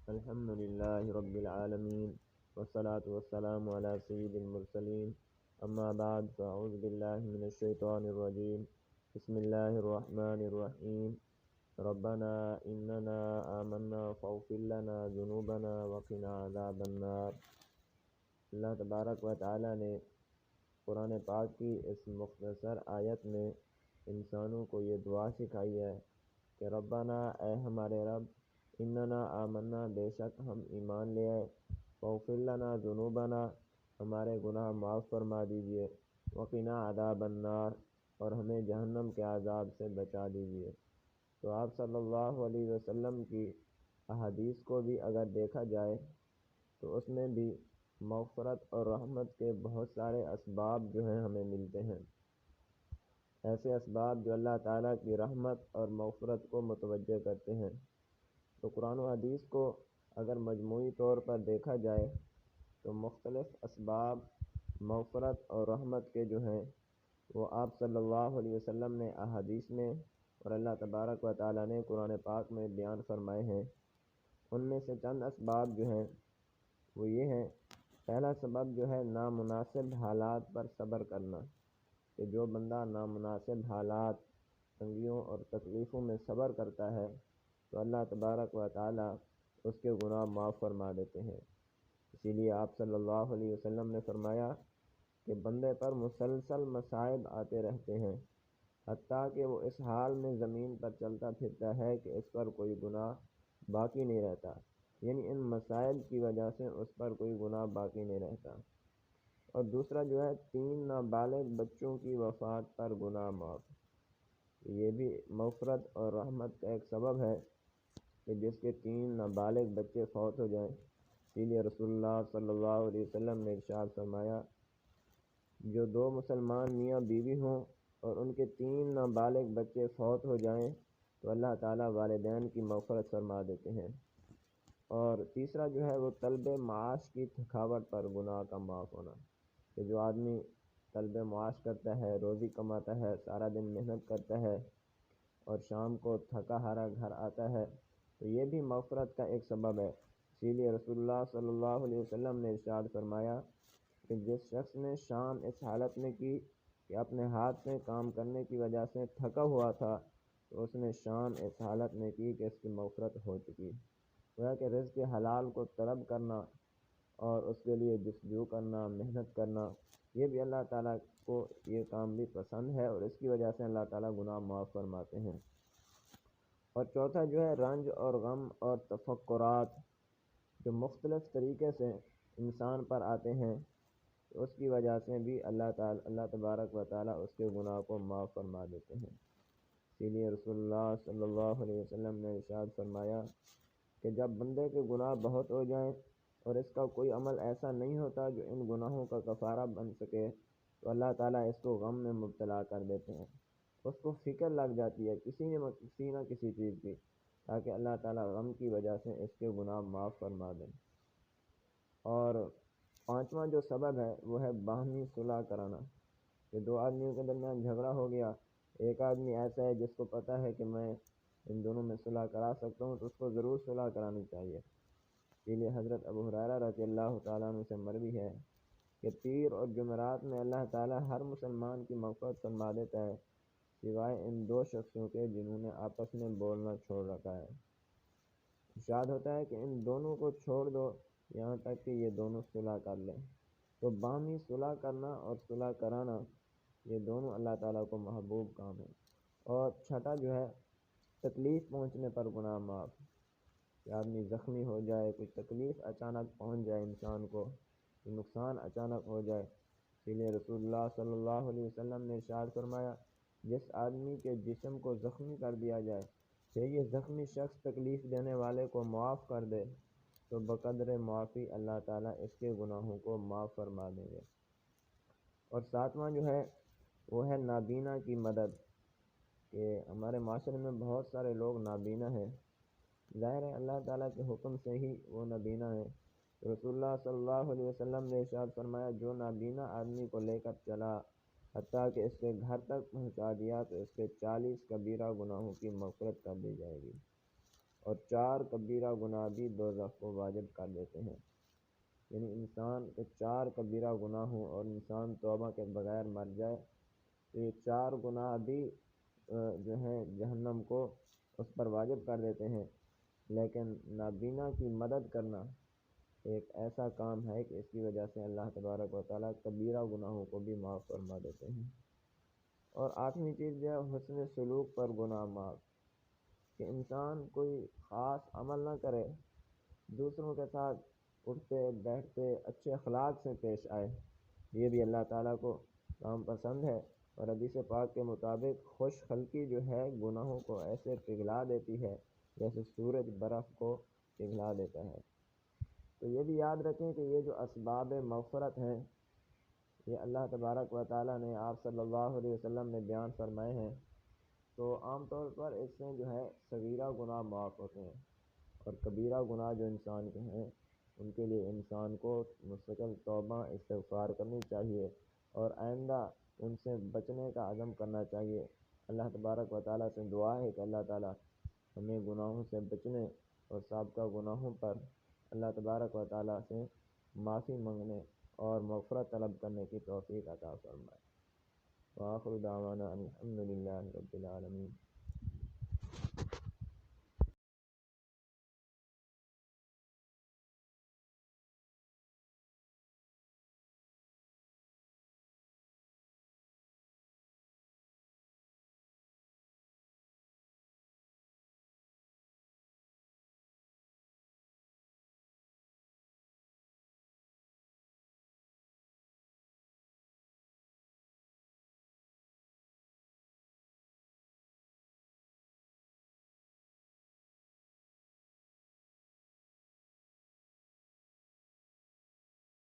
الحمد لله رب العالمين والصلاة والسلام على سيد المرسلين أما بعد فأعوذ بالله من الشيطان الرجيم بسم الله الرحمن الرحيم ربنا إننا آمنا فاغفر لنا ذنوبنا وقنا عذاب النار۔ اللہ تبارک و تعالی نے قرآن پاک کی اس مختصر آیت میں انسانوں کو یہ دعا سکھائی ہے کہ ربنا، اے ہمارے رب، اننا آمنا، بے شک ہم ایمان لے آئے، فاغفر لنا ذنوبنا، ہمارے گناہ معاف فرما دیجئے، وقنا عذاب النار، اور ہمیں جہنم کے عذاب سے بچا دیجئے۔ تو آپ صلی اللہ علیہ وسلم کی احادیث کو بھی اگر دیکھا جائے تو اس میں بھی مغفرت اور رحمت کے بہت سارے اسباب جو ہیں ہمیں ملتے ہیں، ایسے اسباب جو اللہ تعالیٰ کی رحمت اور مغفرت کو متوجہ کرتے ہیں۔ تو قرآن و حدیث کو اگر مجموعی طور پر دیکھا جائے تو مختلف اسباب مغفرت اور رحمت کے جو ہیں وہ آپ صلی اللہ علیہ وسلم نے احادیث میں اور اللہ تبارک و تعالیٰ نے قرآن پاک میں بیان فرمائے ہیں۔ ان میں سے چند اسباب جو ہیں وہ یہ ہیں۔ پہلا سبب جو ہے نامناسب حالات پر صبر کرنا، کہ جو بندہ نامناسب حالات، تنگیوں اور تکلیفوں میں صبر کرتا ہے تو اللہ تبارک و تعالیٰ اس کے گناہ معاف فرما دیتے ہیں۔ اسی لیے آپ صلی اللہ علیہ وسلم نے فرمایا کہ بندے پر مسلسل مصائب آتے رہتے ہیں، حتیٰ کہ وہ اس حال میں زمین پر چلتا پھرتا ہے کہ اس پر کوئی گناہ باقی نہیں رہتا، یعنی ان مصائب کی وجہ سے اس پر کوئی گناہ باقی نہیں رہتا۔ اور دوسرا جو ہے 3 نابالغ بچوں کی وفات پر گناہ معاف، یہ بھی مغفرت اور رحمت کا ایک سبب ہے کہ جس کے 3 نابالغ بچے فوت ہو جائیں۔ اسی لیے رسول اللہ صلی اللہ علیہ وسلم نے ارشاد فرمایا، جو 2 مسلمان میاں بیوی ہوں اور ان کے 3 نابالغ بچے فوت ہو جائیں تو اللہ تعالیٰ والدین کی مغفرت فرما دیتے ہیں۔ اور تیسرا جو ہے وہ طلب معاش کی تھکاوٹ پر گناہ کا معاف ہونا، کہ جو آدمی طلب معاش کرتا ہے، روزی کماتا ہے، سارا دن محنت کرتا ہے اور شام کو تھکا ہارا گھر آتا ہے تو یہ بھی مغفرت کا ایک سبب ہے۔ اسی لیے رسول اللہ صلی اللہ علیہ وسلم نے ارشاد فرمایا کہ جس شخص نے شام اس حالت میں کی کہ اپنے ہاتھ سے کام کرنے کی وجہ سے تھکا ہوا تھا تو اس نے شام اس حالت میں کی کہ اس کی مغفرت ہو چکی۔ گویا کہ رزق حلال کو طلب کرنا اور اس کے لیے جستجو کرنا، محنت کرنا، یہ بھی اللہ تعالیٰ کو یہ کام بھی پسند ہے اور اس کی وجہ سے اللہ تعالیٰ گناہ معاف فرماتے ہیں۔ اور چوتھا جو ہے رنج اور غم اور تفکرات جو مختلف طریقے سے انسان پر آتے ہیں تو اس کی وجہ سے بھی اللہ تبارک و تعالیٰ اس کے گناہ کو معاف فرما دیتے ہیں۔ اسی لیے رسول اللہ صلی اللہ علیہ وسلم نے ارشاد فرمایا کہ جب بندے کے گناہ بہت ہو جائیں اور اس کا کوئی عمل ایسا نہیں ہوتا جو ان گناہوں کا کفارہ بن سکے تو اللہ تعالیٰ اس کو غم میں مبتلا کر دیتے ہیں، اس کو فکر لگ جاتی ہے کسی نہ کسی چیز کی، تاکہ اللہ تعالیٰ غم کی وجہ سے اس کے گناہ معاف فرما دیں۔ اور 5واں جو سبب ہے وہ ہے باہمی صلح کرانا، کہ 2 آدمیوں کے درمیان جھگڑا ہو گیا، ایک آدمی ایسا ہے جس کو پتہ ہے کہ میں ان دونوں میں صلح کرا سکتا ہوں تو اس کو ضرور صلح کرانی چاہیے۔ اسی لیے حضرت ابو ہریرہ رضی اللہ تعالیٰ عنہ سے مروی ہے کہ پیر اور جمعرات میں اللہ تعالیٰ ہر مسلمان کی مغفرت فرما دیتا ہے سوائے ان 2 شخصوں کے جنہوں نے آپس میں بولنا چھوڑ رکھا ہے۔ ارشاد ہوتا ہے کہ ان دونوں کو چھوڑ دو یہاں تک کہ یہ دونوں صلح کر لیں۔ تو باہمی صلح کرنا اور صلح کرانا یہ دونوں اللہ تعالیٰ کو محبوب کام ہے۔ اور چھٹا جو ہے تکلیف پہنچنے پر گناہ معاف، کہ آدمی زخمی ہو جائے، کوئی تکلیف اچانک پہنچ جائے انسان کو، کوئی نقصان اچانک ہو جائے، اسی لیے رسول اللہ صلی اللہ علیہ وسلم نے ارشاد فرمایا جس آدمی کے جسم کو زخمی کر دیا جائے کہ یہ زخمی شخص تکلیف دینے والے کو معاف کر دے تو بقدر معافی اللہ تعالیٰ اس کے گناہوں کو معاف فرما دیں گے۔ اور 7واں جو ہے وہ ہے نابینا کی مدد، کہ ہمارے معاشرے میں بہت سارے لوگ نابینا ہیں، ظاہر ہے اللہ تعالیٰ کے حکم سے ہی وہ نابینا ہیں۔ رسول اللہ صلی اللہ علیہ وسلم نے ارشاد فرمایا جو نابینا آدمی کو لے کر چلا حتیٰ کہ اس کے گھر تک پہنچا دیا تو اس کے 40 کبیرہ گناہوں کی مغفرت کر دی جائے گی۔ اور 4 کبیرہ گناہ بھی دوزخ کو واجب کر دیتے ہیں۔ یعنی انسان کے 4 کبیرہ گناہ ہوں اور انسان توبہ کے بغیر مر جائے تو یہ 4 گناہ بھی جو ہیں جہنم کو اس پر واجب کر دیتے ہیں، لیکن نابینا کی مدد کرنا ایک ایسا کام ہے کہ اس کی وجہ سے اللہ تبارک و تعالیٰ کبیرہ گناہوں کو بھی معاف فرما دیتے ہیں۔ اور 8ویں چیز جو ہے حسن سلوک پر گناہ معاف، کہ انسان کوئی خاص عمل نہ کرے، دوسروں کے ساتھ اٹھتے بیٹھتے اچھے اخلاق سے پیش آئے، یہ بھی اللہ تعالیٰ کو کام پسند ہے۔ اور حدیث پاک کے مطابق خوش خلقی جو ہے گناہوں کو ایسے پگھلا دیتی ہے جیسے سورج برف کو پگھلا دیتا ہے۔ تو یہ بھی یاد رکھیں کہ یہ جو اسباب مغفرت ہیں یہ اللہ تبارک و تعالیٰ نے آپ صلی اللہ علیہ وسلم نے بیان فرمائے ہیں، تو عام طور پر اس سے جو ہے صغیرہ گناہ معاف ہوتے ہیں، اور کبیرہ گناہ جو انسان کے ہیں ان کے لیے انسان کو مستقل توبہ استغفار کرنی چاہیے اور آئندہ ان سے بچنے کا عزم کرنا چاہیے۔ اللہ تبارک و تعالیٰ سے دعا ہے کہ اللہ تعالیٰ ہمیں گناہوں سے بچنے اور سابقہ گناہوں پر اللہ تبارک و تعالیٰ سے معافی مانگنے اور مغفرت طلب کرنے کی توفیق عطا فرمائے۔ وآخر دعوانا ان الحمد للہ رب العالمین۔